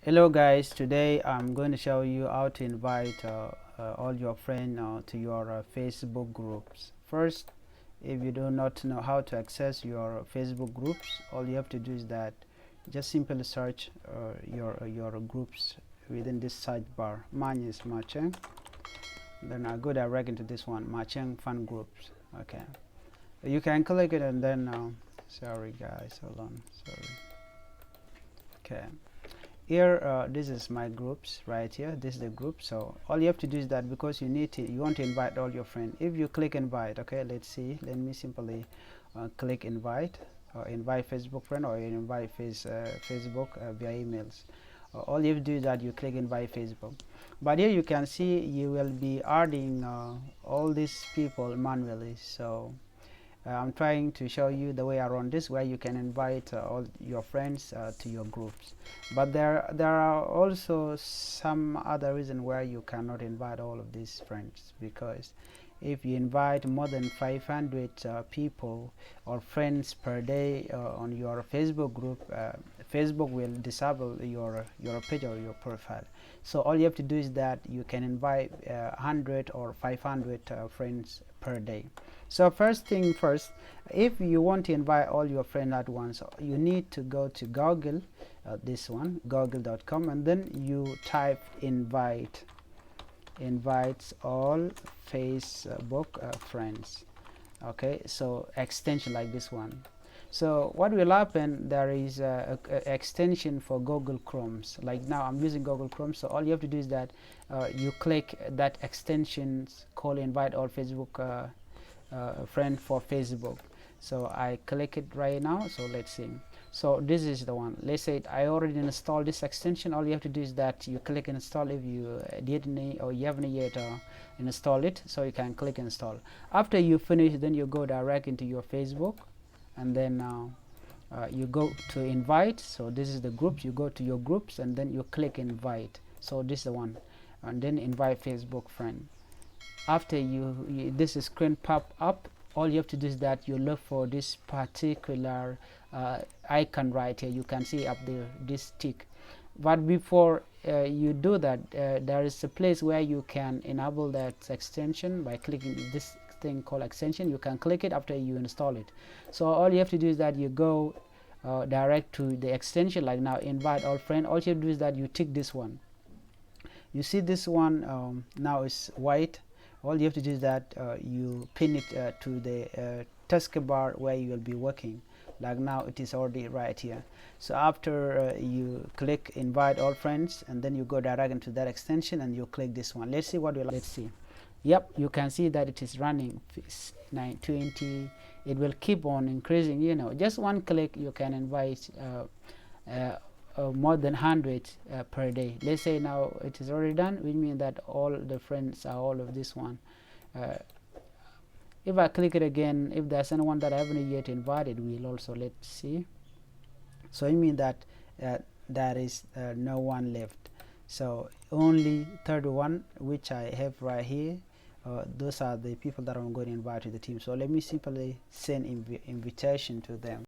Hello guys, today I'm going to show you how to invite all your friends to your Facebook groups. First, if you do not know how to access your Facebook groups, all you have to do is that just simply search your groups within this sidebar. Mine is Macheng. Then I go direct into this one, Macheng Fun Groups. Okay, you can click it and then sorry guys, hold on, sorry. Okay, here this is my groups right here. This is the group. So all you have to do is that, because you want to invite all your friends, if you click invite, okay, let's see, let me simply click invite, or invite Facebook friend, or invite Facebook via emails. All you have to do is that you click invite Facebook, but here you can see you will be adding all these people manually. So I'm trying to show you the way around this, where you can invite all your friends to your groups. But there are also some other reason where you cannot invite all of these friends, because if you invite more than 500 people or friends per day on your Facebook group, Facebook will disable your page or your profile. So all you have to do is that you can invite 100 or 500 friends per day. So first thing first, if you want to invite all your friends at once, you need to go to Google, this one, google.com, and then you type invites all Facebook friends. Okay, so extension like this one. So what will happen, there is a extension for Google Chromes. Like now I'm using Google Chrome, so all you have to do is that you click that extension called invite all Facebook friend for Facebook. So I click it right now. So let's see. So this is the one. Let's say I already installed this extension. All you have to do is that you click install if you didn't, or you haven't yet installed it. So you can click install. After you finish, then you go direct into your Facebook, and then you go to invite. So this is the groups. You go to your groups and then you click invite. So this is the one, and then invite Facebook friend. After this screen pop up, all you have to do is that you look for this particular icon right here. You can see up there this tick. But before you do that, there is a place where you can enable that extension by clicking this thing called extension. You can click it after you install it. So all you have to do is that you go direct to the extension, like now invite all friends. All you have to do is that you tick this one. You see this one now is white. All you have to do is that you pin it to the taskbar where you will be working. Like now it is already right here. So after you click invite all friends, and then you go direct into that extension and you click this one. Let's see what will. Let's see. Yep, you can see that it is running 920. It will keep on increasing. Just one click you can invite more than 100 per day. Let's say now it is already done, which means that all the friends are all of this one. If I click it again, if there's anyone that I haven't yet invited, we'll also, let's see. So it means that there is no one left. So only 31, which I have right here. Those are the people that I'm going to invite to the team. So let me simply send invitation to them.